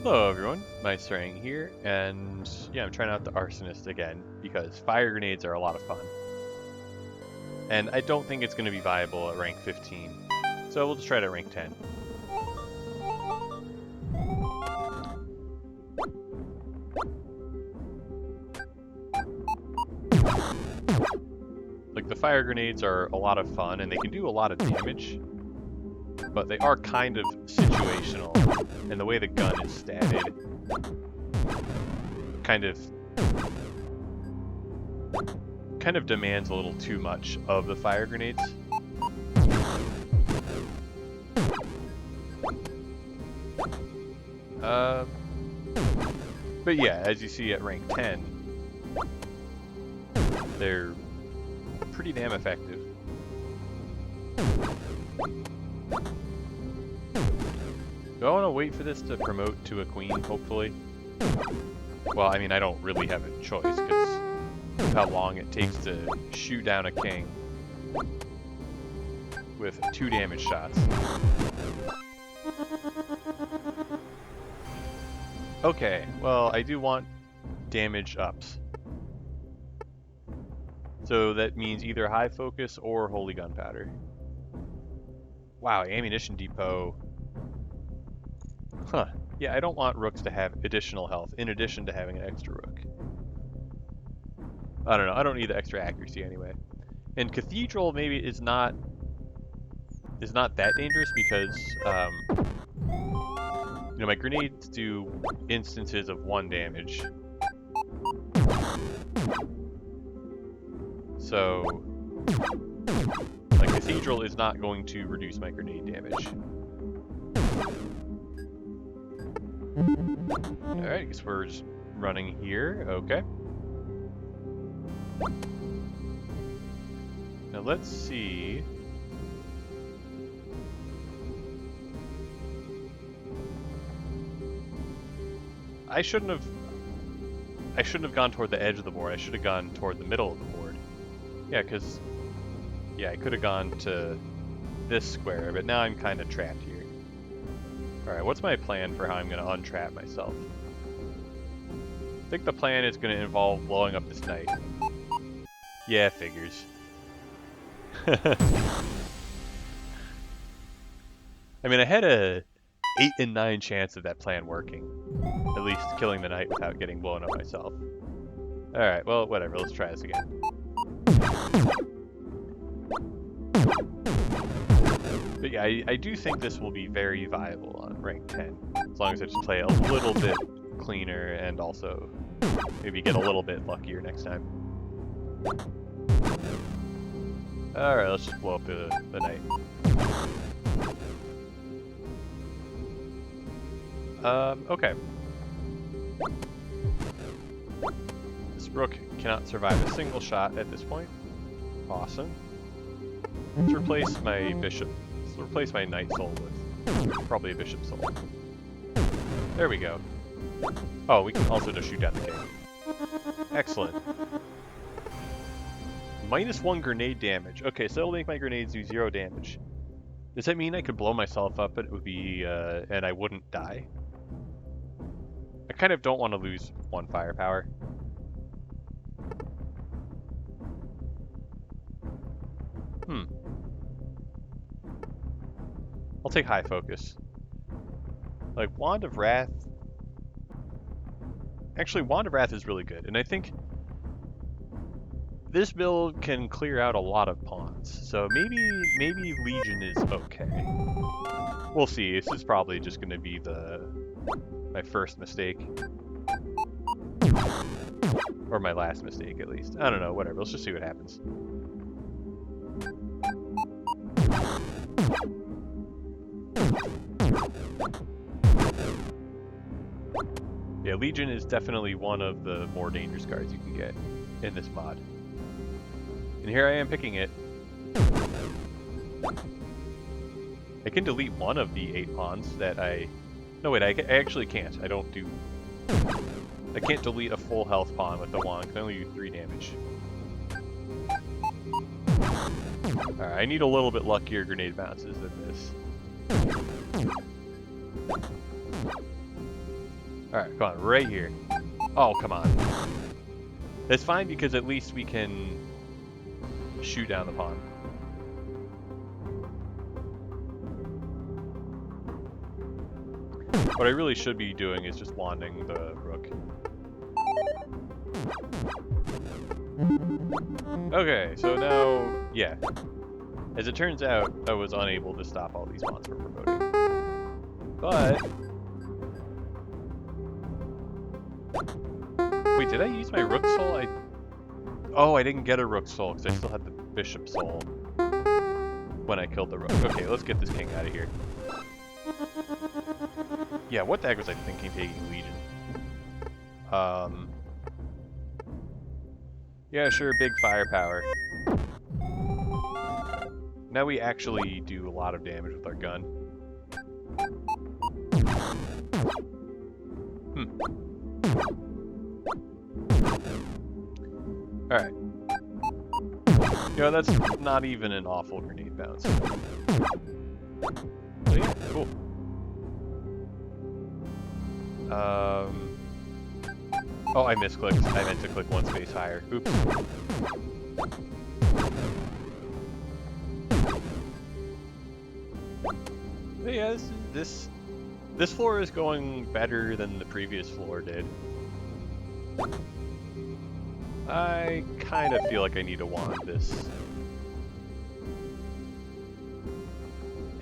Hello everyone, MyStrang here, and yeah, I'm trying out the Arsonist again, because fire grenades are a lot of fun. And I don't think it's going to be viable at rank 15, so we'll just try it at rank 10. Like, the fire grenades are a lot of fun, and they can do a lot of damage, but they are kind of situational, and the way the gun is statted kind of demands a little too much of the fire grenades. But yeah, as you see at rank 10, they're pretty damn effective. Do I want to wait for this to promote to a queen, hopefully? Well, I mean, I don't really have a choice, because of how long it takes to shoot down a king with 2 damage shots. Okay, well, I do want damage ups. So that means either high focus or holy gunpowder. Wow, ammunition depot. Huh. Yeah, I don't want rooks to have additional health in addition to having an extra rook. I don't know, I don't need the extra accuracy anyway. And Cathedral maybe is not that dangerous because you know, my grenades do instances of 1 damage. So like Cathedral is not going to reduce my grenade damage. Alright, I guess we're just running here. Okay. Now let's see. I shouldn't have gone toward the edge of the board. I should have gone toward the middle of the board. Yeah, because yeah, I could have gone to this square, but now I'm kind of trapped here. Alright, what's my plan for how I'm going to untrap myself? I think the plan is going to involve blowing up this knight. Yeah, figures. I mean, I had a 8 in 9 chance of that plan working. At least killing the knight without getting blown up myself. Alright, well, whatever, let's try this again. But yeah, I do think this will be very viable on rank 10, as long as I just play a little bit cleaner and also maybe get a little bit luckier next time. Alright, let's just blow up the knight. Okay. This rook cannot survive a single shot at this point. Awesome. Let's replace my bishop. Let's replace my knight soul with probably a bishop soul. There we go. Oh, we can also just shoot down the king. Excellent. -1 grenade damage. Okay, so that'll make my grenades do 0 damage. Does that mean I could blow myself up and it would be, and I wouldn't die? I kind of don't want to lose 1 firepower. I'll take high focus. Like, Wand of Wrath... Actually, Wand of Wrath is really good, and I think this build can clear out a lot of pawns, so maybe Legion is okay. We'll see. This is probably just going to be my first mistake. Or my last mistake, at least. I don't know, whatever. Let's just see what happens. Yeah, Legion is definitely one of the more dangerous cards you can get in this mod. And here I am picking it. I can delete 1 of the 8 pawns that I... No, wait, I actually can't. I can't delete a full health pawn with the wand. I can only do 3 damage. Alright, I need a little bit luckier grenade bounces than this. Alright, come on, right here. Oh, come on. It's fine because at least we can shoot down the pawn. What I really should be doing is just wanding the rook. Okay, so now, yeah. As it turns out, I was unable to stop all these pawns from promoting. But... Wait, did I use my rook soul? Oh, I didn't get a rook soul because I still had the bishop soul when I killed the rook. Okay, let's get this king out of here. Yeah, what the heck was I thinking taking Legion? Yeah, sure, big firepower. Now we actually do a lot of damage with our gun. Alright. You know, that's not even an awful grenade bounce. So yeah, cool. Oh, I misclicked. I meant to click one space higher. Oops. But yeah, this floor is going better than the previous floor did. I kind of feel like I need to wand this.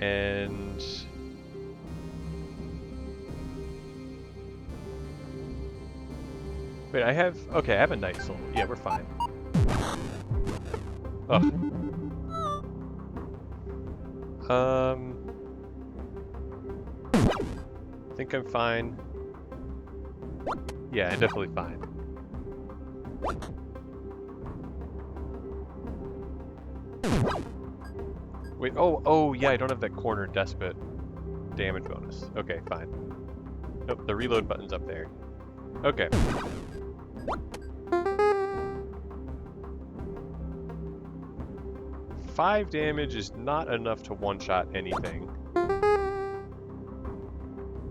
And... Wait, I have... Okay, I have a Knight Soul. Yeah, we're fine. Ugh. I think I'm fine. Yeah, I'm definitely fine. Wait, oh, yeah, I don't have that corner despot damage bonus. Okay, fine. Nope, the reload button's up there. Okay. Five damage is not enough to one-shot anything.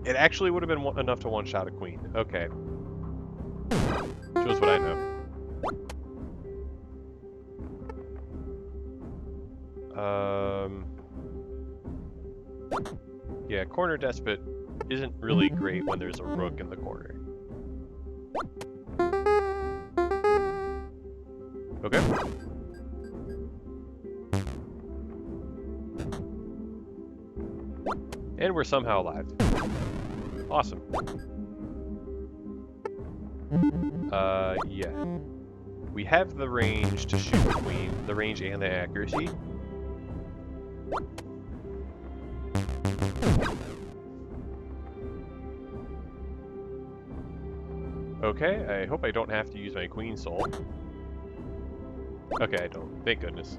It actually would have been enough to one-shot a queen. Okay. Shows what I know. Yeah, corner despot isn't really great when there's a rook in the corner. Okay. And we're somehow alive. Awesome. Yeah. We have the range to shoot the queen, the range and the accuracy. Okay, I hope I don't have to use my queen soul. Okay, I don't. Thank goodness.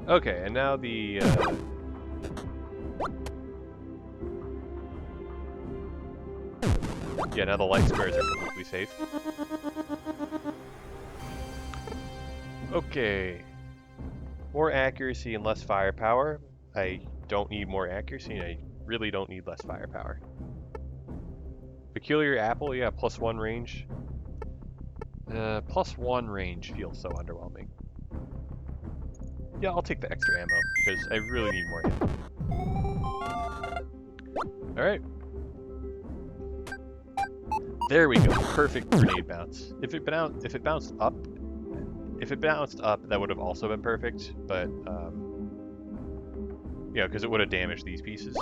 Okay, and now the, yeah, now the light squares are completely safe. Okay. More accuracy and less firepower. I don't need more accuracy, and I really don't need less firepower. Peculiar apple, yeah, +1 range. +1 range feels so underwhelming. Yeah, I'll take the extra ammo, because I really need more ammo. Alright. There we go. Perfect grenade bounce. If it bounced up, that would have also been perfect, but, yeah, because it would have damaged these pieces.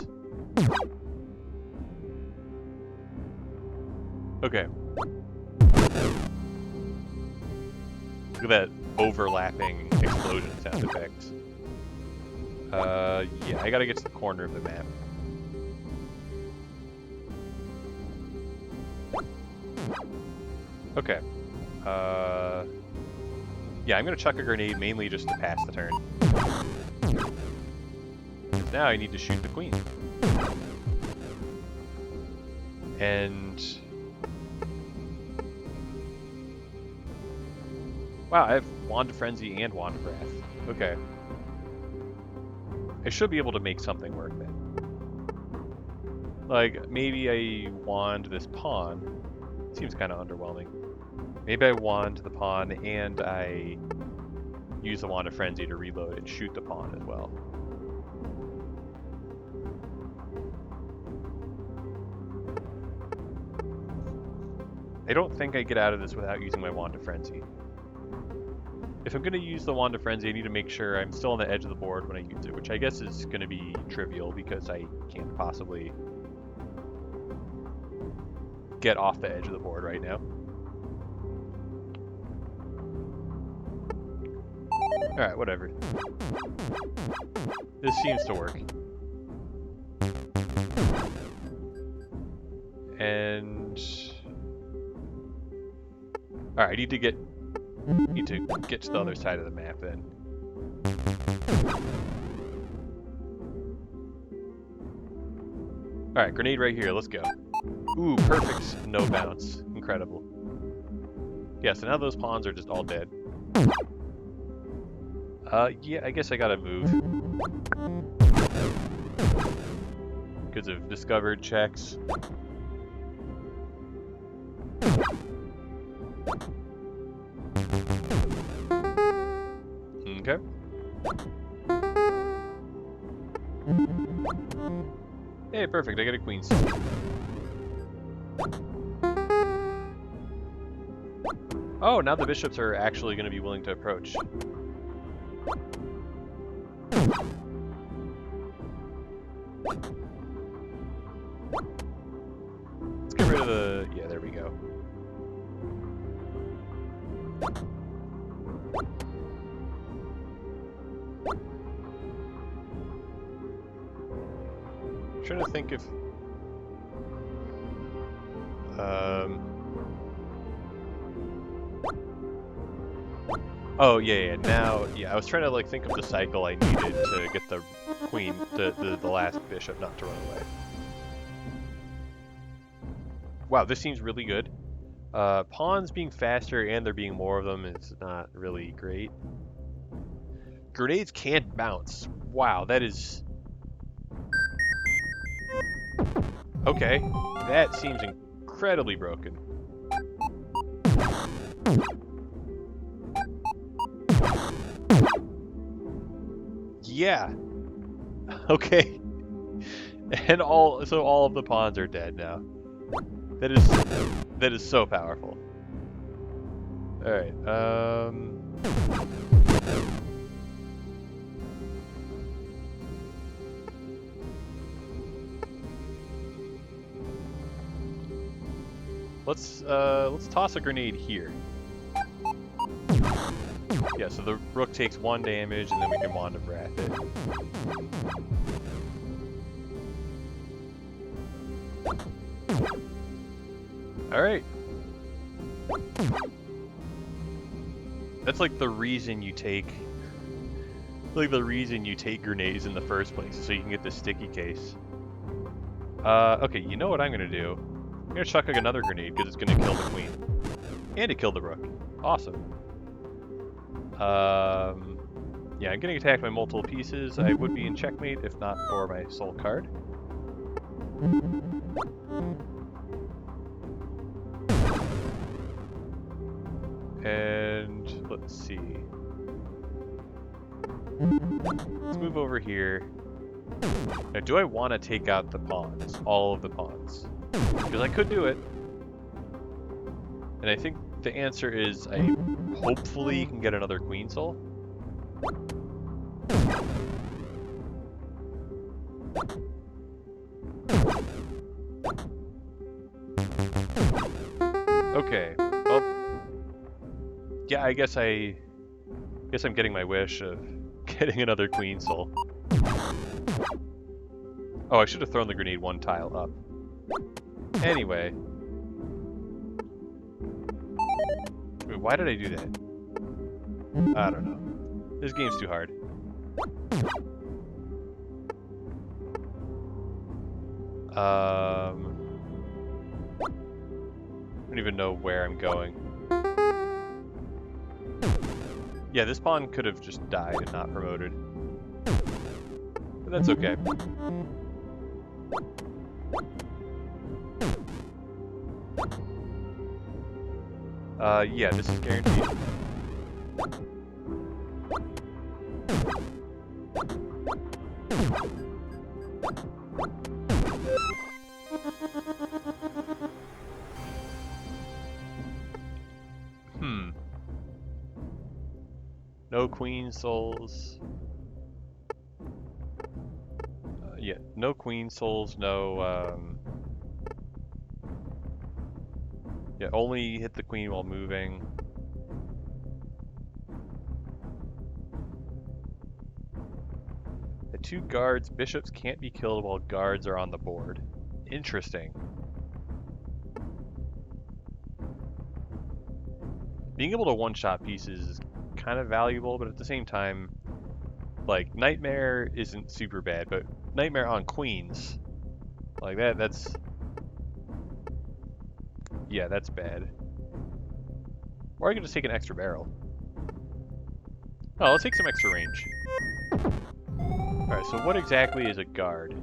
Okay. Look at that overlapping explosion sound effects. Yeah, I gotta get to the corner of the map. Okay. Yeah, I'm gonna chuck a grenade mainly just to pass the turn. Now I need to shoot the queen. And... Wow, I have Wand of Frenzy and Wand of Wrath. Okay. I should be able to make something work then. Like, maybe I wand this pawn. Seems kind of underwhelming. Maybe I wand the pawn and I use the Wand of Frenzy to reload and shoot the pawn as well. I don't think I get out of this without using my Wand of Frenzy. If I'm going to use the Wand of Frenzy, I need to make sure I'm still on the edge of the board when I use it, which I guess is going to be trivial because I can't possibly get off the edge of the board right now. Alright, whatever. This seems to work. And... Alright, I need to get to the other side of the map then. Alright, grenade right here, let's go. Ooh, perfect no bounce. Incredible. Yeah, so now those pawns are just all dead. Yeah, I guess I gotta move. Because of discovered checks. Okay. Hey, perfect, I got a queen seat. Oh, now the bishops are actually going to be willing to approach. Let's get rid of the... Yeah, there we go. I'm trying to think if... Oh, yeah, now, yeah, I was trying to, like, think of the cycle I needed to get the queen, the last bishop not to run away. Wow, this seems really good. Pawns being faster and there being more of them is not really great. Grenades can't bounce. Wow, that is... Okay, that seems incredibly broken. Yeah. Okay. And all of the pawns are dead now. That is so powerful. All right. Let's toss a grenade here. Yeah, so the rook takes 1 damage, and then we can Wand of Wrath it. Alright. That's like the reason you take... Like the reason you take grenades in the first place, so you can get the sticky case. Okay, you know what I'm gonna do? I'm gonna chuck like another grenade, because it's gonna kill the queen. And it killed the rook. Awesome. Yeah, I'm getting attacked by multiple pieces. I would be in checkmate if not for my soul card. And let's see. Let's move over here. Now, do I want to take out the pawns? All of the pawns? Because I could do it. And I think the answer is I hopefully can get another queen soul. Okay. Well, yeah, I guess I'm getting my wish of getting another queen soul. Oh, I should have thrown the grenade 1 tile up. Anyway. Wait, why did I do that? I don't know. This game's too hard. I don't even know where I'm going. Yeah, this pawn could have just died and not promoted. But that's okay. Yeah, this is guaranteed. No queen souls. Yeah, no queen souls, no, yeah, only hit the queen while moving. The 2 guards, bishops can't be killed while guards are on the board. Interesting. Being able to one-shot pieces is kind of valuable, but at the same time, like, Nightmare isn't super bad, but Nightmare on queens, like that's... Yeah, that's bad. Or I can just take an extra barrel. Oh, I'll take some extra range. Alright, so what exactly is a guard?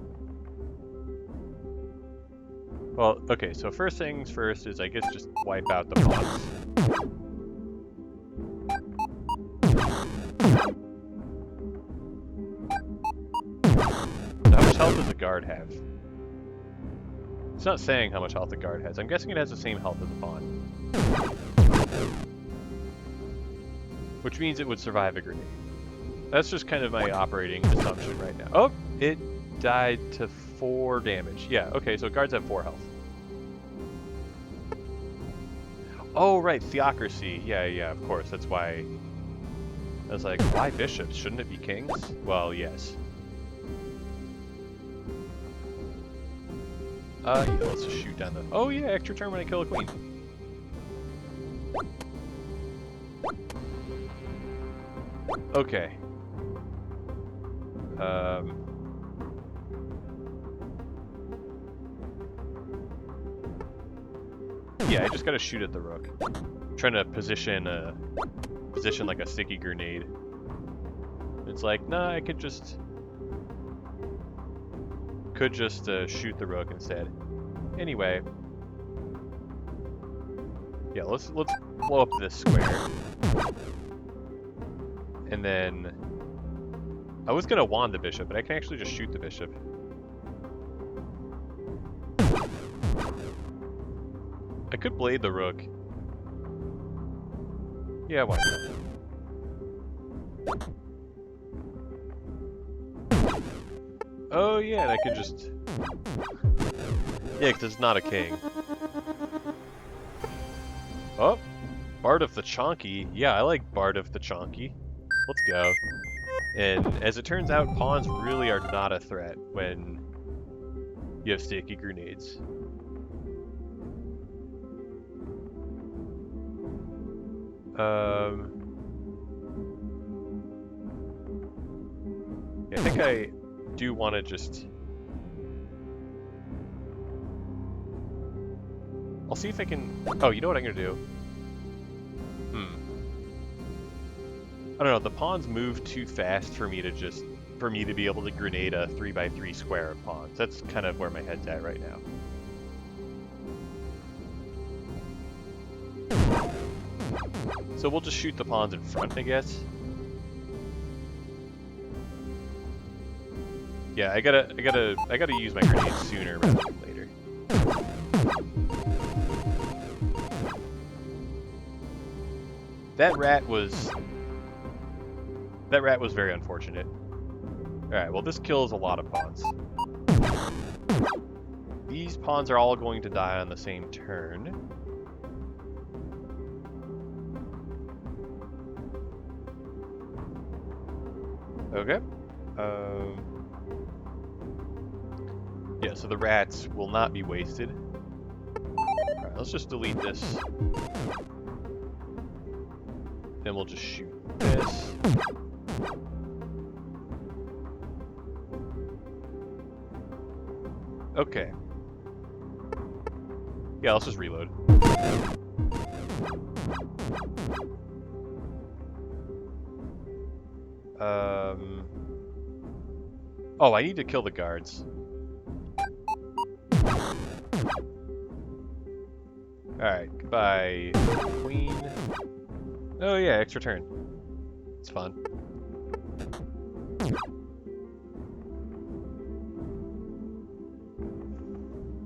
Well, okay, so first things first is, I guess, just wipe out the pawns. So how much health does a guard have? It's not saying how much health a guard has. I'm guessing it has the same health as a pawn. Which means it would survive a grenade. That's just kind of my operating assumption right now. Oh, it died to 4 damage. Yeah, okay, so guards have 4 health. Oh, right, Theocracy. Yeah, of course, that's why... I was like, why bishops? Shouldn't it be kings? Well, yes. Yeah, let's just shoot down the... Oh yeah, extra turn when I kill a queen. Okay. Yeah, I just gotta shoot at the rook. I'm trying to position like a sticky grenade. It's like, nah, I could just shoot the rook instead. Anyway, yeah, let's blow up this square, and then I was gonna wand the bishop, but I can actually just shoot the bishop. I could blade the rook. Yeah, why not? Oh yeah, and I can just... Yeah, because it's not a king. Oh, Bard of the Chonky. Yeah, I like Bard of the Chonky. Let's go. And as it turns out, pawns really are not a threat when you have sticky grenades. Yeah, I think I do want to just... I'll see if I can... Oh, you know what I'm going to do? I don't know, the pawns move too fast for me to be able to grenade a 3x3 square of pawns. That's kind of where my head's at right now. So we'll just shoot the pawns in front, I guess. Yeah, I gotta use my grenades sooner rather than later. That rat was very unfortunate. Alright, well this kills a lot of pawns. These pawns are all going to die on the same turn. Okay. Yeah, so the rats will not be wasted. Alright, let's just delete this. Then we'll just shoot this. Okay. Yeah, let's just reload. Oh, I need to kill the guards. Alright, goodbye, queen. Oh yeah, extra turn. It's fun.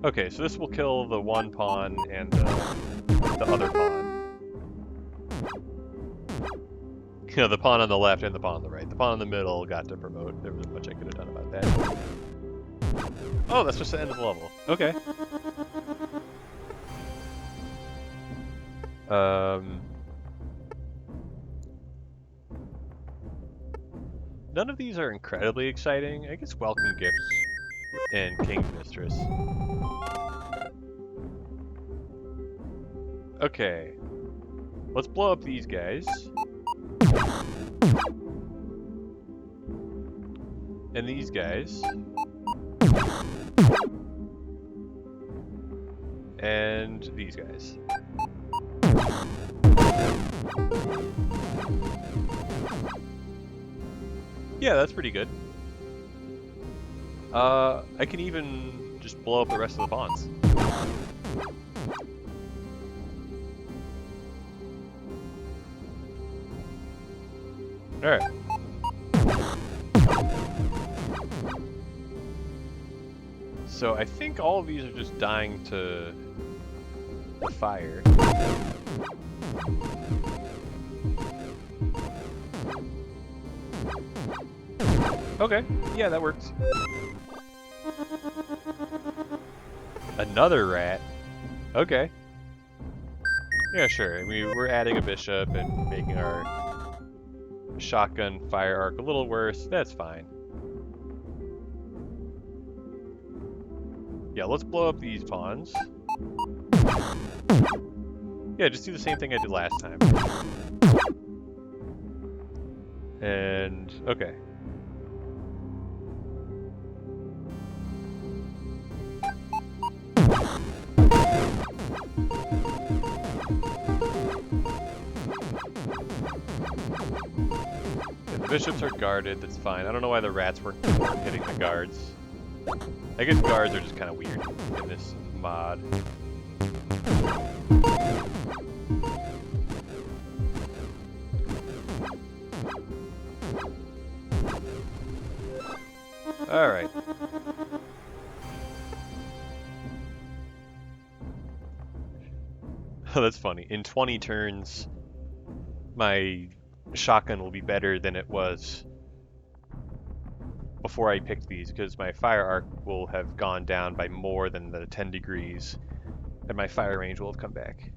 Okay, so this will kill the one pawn and the other pawn. You know, the pawn on the left and the pawn on the right. The pawn in the middle got to promote. There wasn't much I could have done about that. Oh, that's just the end of the level. Okay. None of these are incredibly exciting. I guess Welcome Gifts and King's Mistress. Okay. Let's blow up these guys. And these guys. And these guys. Yeah, that's pretty good. I can even just blow up the rest of the pawns. Alright. So I think all of these are just dying to the fire. Okay, yeah, that works. Another rat? Okay. Yeah, sure. I mean, we're adding a bishop and making our shotgun fire arc a little worse. That's fine. Yeah, let's blow up these pawns. Yeah, just do the same thing I did last time. And, okay. The bishops are guarded, that's fine. I don't know why the rats weren't hitting the guards. I guess guards are just kind of weird in this mod. Alright. Oh, that's funny. In 20 turns, my shotgun will be better than it was before I picked these, because my fire arc will have gone down by more than the 10 degrees, and my fire range will have come back.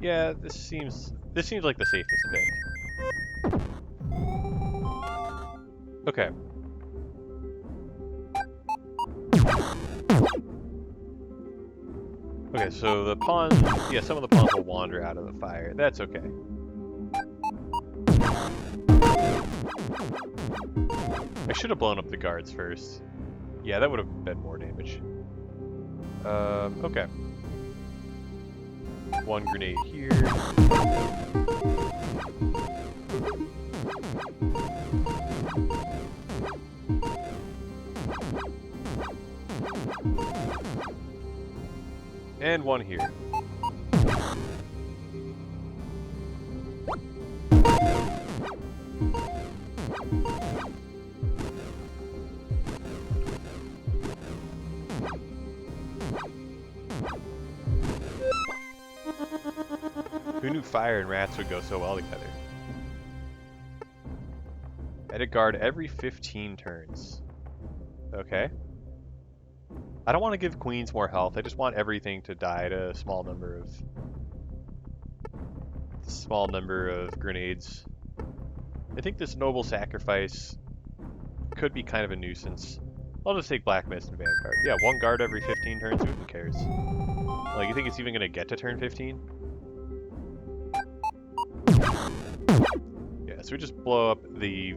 Yeah, this seems like the safest pick. Okay. Okay, so the pawns, yeah, some of the pawns will wander out of the fire. That's okay. I should have blown up the guards first. Yeah, that would have been more damage. Okay. One grenade here. And one here. Who knew fire and rats would go so well together? Edit guard every 15 turns. Okay. I don't want to give queens more health. I just want everything to die to a small number of grenades. I think this noble sacrifice could be kind of a nuisance. I'll just take Black Mist and Vanguard. Yeah, one guard every 15 turns. Who cares? Like, you think it's even gonna get to turn 15? Yeah, so we just blow up the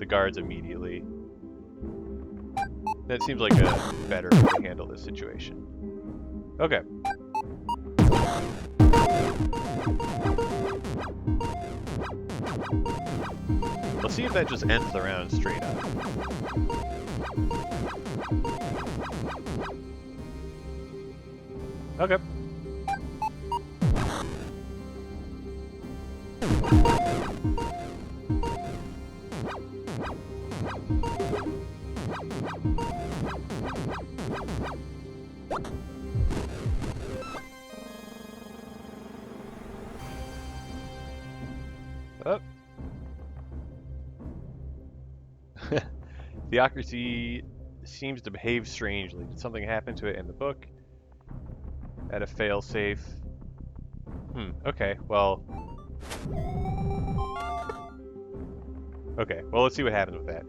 guards immediately. That seems like a better way to handle this situation. Okay. Let's see if that just ends the round straight up. Okay. Oh. Theocracy seems to behave strangely. Did something happen to it in the book? At a failsafe. Okay, well... Okay, well let's see what happens with that.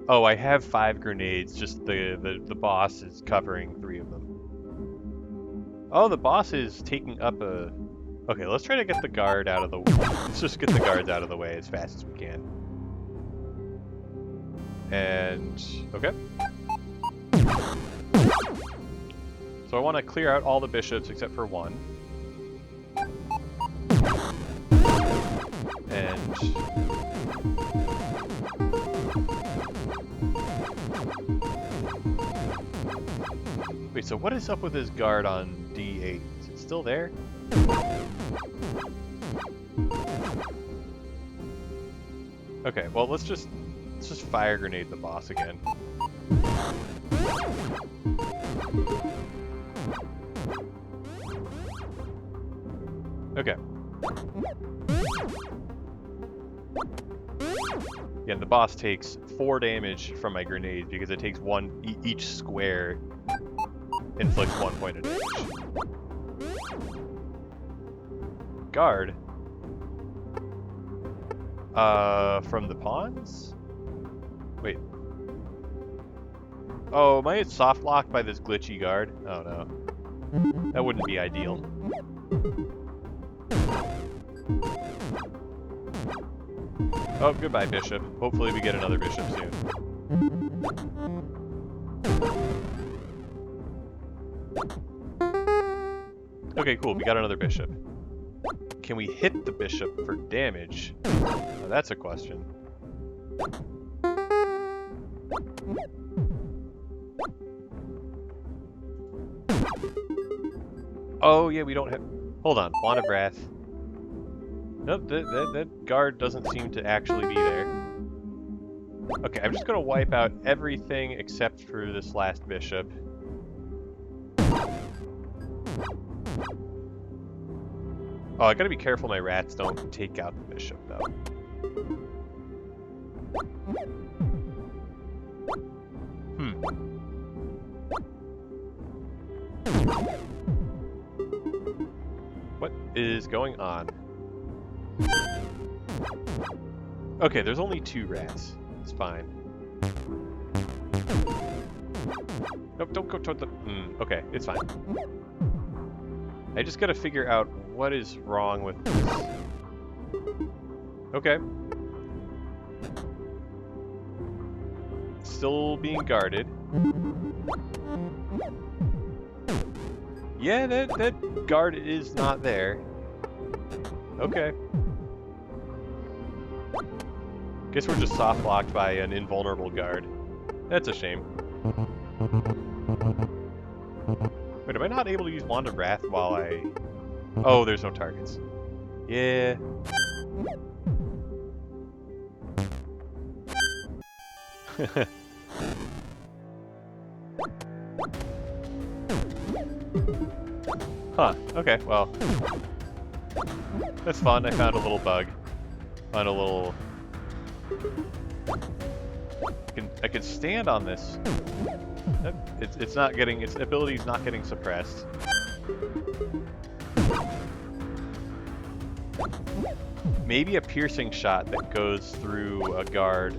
Oh, I have 5 grenades, just the boss is covering 3 of them. Oh, the boss is taking up a... Okay, let's try to get the guard out of the way. Let's just get the guards out of the way as fast as we can. And... okay. So I want to clear out all the bishops except for 1. And... wait, so what is up with this guard on D8? Is it still there? Okay, well let's just fire grenade the boss again. Okay. Yeah, and the boss takes 4 damage from my grenades because it takes each square inflicts 1 point of damage. Guard? From the pawns? Wait. Oh, am I soft locked by this glitchy guard? Oh no. That wouldn't be ideal. Oh, goodbye, bishop. Hopefully we get another bishop soon. Okay, cool. We got another bishop. Can we hit the bishop for damage? Now that's a question. Oh, yeah, we don't have... Hold on. Wand of Wrath. Nope, that guard doesn't seem to actually be there. Okay, I'm just going to wipe out everything except for this last bishop. Oh, I gotta be careful my rats don't take out the bishop, though. What is going on? Okay, there's only 2 rats. It's fine. Nope, don't go toward the... okay, it's fine. I just gotta figure out what is wrong with this. Okay. Still being guarded. Yeah, that guard is not there. Okay. Guess we're just soft locked by an invulnerable guard. That's a shame. Wait, am I not able to use Wand of Wrath while I... Oh, there's no targets. Yeah. Huh, okay, well. That's fun, I found a little bug. Found a little... I can stand on this. It's not getting... its ability's not getting suppressed. Maybe a piercing shot that goes through a guard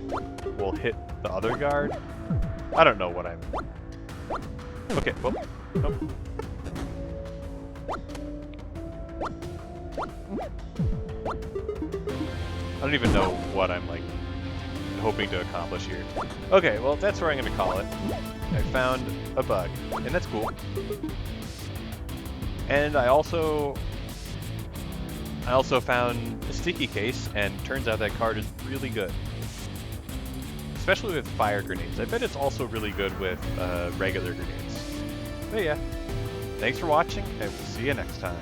will hit the other guard? I don't know what I'm... Okay, well... Nope. I don't even know what I'm, like, hoping to accomplish here. Okay, well, that's where I'm going to call it. I found a bug, and that's cool. And I also... I also found a sticky case, and turns out that card is really good. Especially with fire grenades. I bet it's also really good with regular grenades. But yeah, thanks for watching, and we'll see you next time.